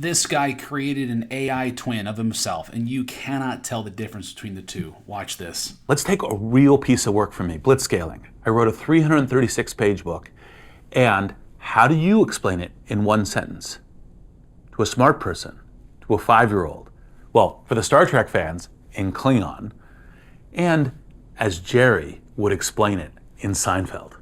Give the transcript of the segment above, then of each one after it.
This guy created an AI twin of himself, and you cannot tell the difference between the two. Watch this. Let's take a real piece of work from me, blitzscaling. I wrote a 336-page book, and how do you explain it in one sentence? To a smart person, to a 5-year-old, well, for the Star Trek fans, in Klingon, and as Jerry would explain it in Seinfeld.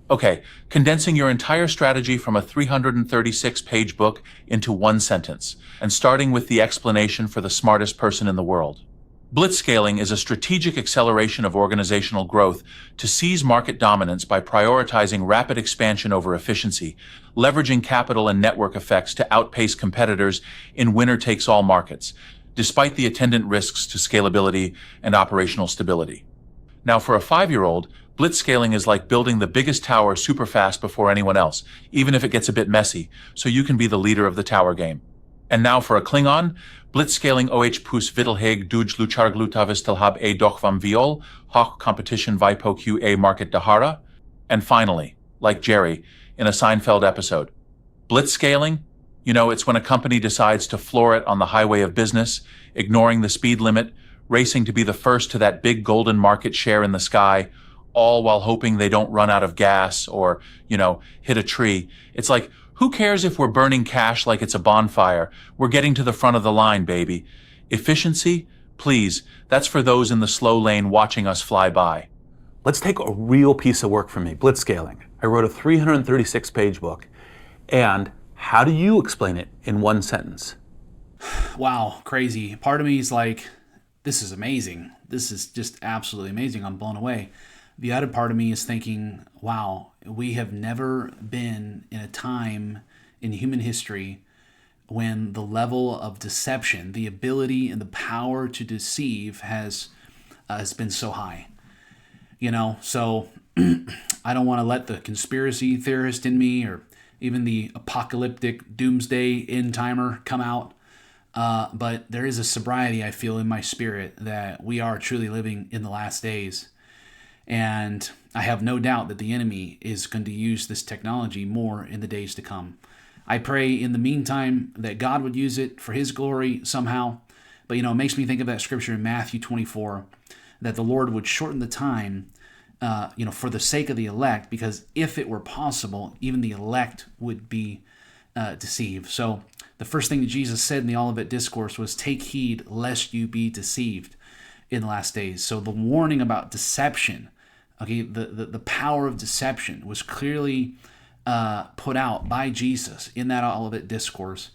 Okay, condensing your entire strategy from a 336-page book into one sentence, and starting with the explanation for the smartest person in the world. Blitzscaling is a strategic acceleration of organizational growth to seize market dominance by prioritizing rapid expansion over efficiency, leveraging capital and network effects to outpace competitors in winner-takes-all markets, despite the attendant risks to scalability and operational stability. Now, for a 5-year-old, blitzscaling is like building the biggest tower super fast before anyone else, even if it gets a bit messy, so you can be the leader of the tower game. And now for a Klingon, blitzscaling pus vittelheg duj luchar glutavistelhab doch vam viol, hoch competition vipo qa market dahara. And finally, like Jerry, in a Seinfeld episode, blitzscaling, it's when a company decides to floor it on the highway of business, ignoring the speed limit, racing to be the first to that big golden market share in the sky, all while hoping they don't run out of gas or, hit a tree. It's like, who cares if we're burning cash like it's a bonfire? We're getting to the front of the line, baby. Efficiency? Please, that's for those in the slow lane watching us fly by. Let's take a real piece of work from me, blitzscaling. I wrote a 336-page book, and how do you explain it in one sentence? Wow, crazy. Part of me is like, this is amazing. This is just absolutely amazing. I'm blown away. The other part of me is thinking, wow, we have never been in a time in human history when the level of deception, the ability and the power to deceive has been so high. So I don't want to let the conspiracy theorist in me or even the apocalyptic doomsday end timer come out. But there is a sobriety I feel in my spirit that we are truly living in the last days. And I have no doubt that the enemy is going to use this technology more in the days to come. I pray in the meantime that God would use it for his glory somehow. But, it makes me think of that scripture in Matthew 24, that the Lord would shorten the time, for the sake of the elect, because if it were possible, even the elect would be deceived. So the first thing that Jesus said in the Olivet Discourse was, take heed lest you be deceived in the last days. So the warning about deception, okay, the power of deception was clearly put out by Jesus in that Olivet Discourse.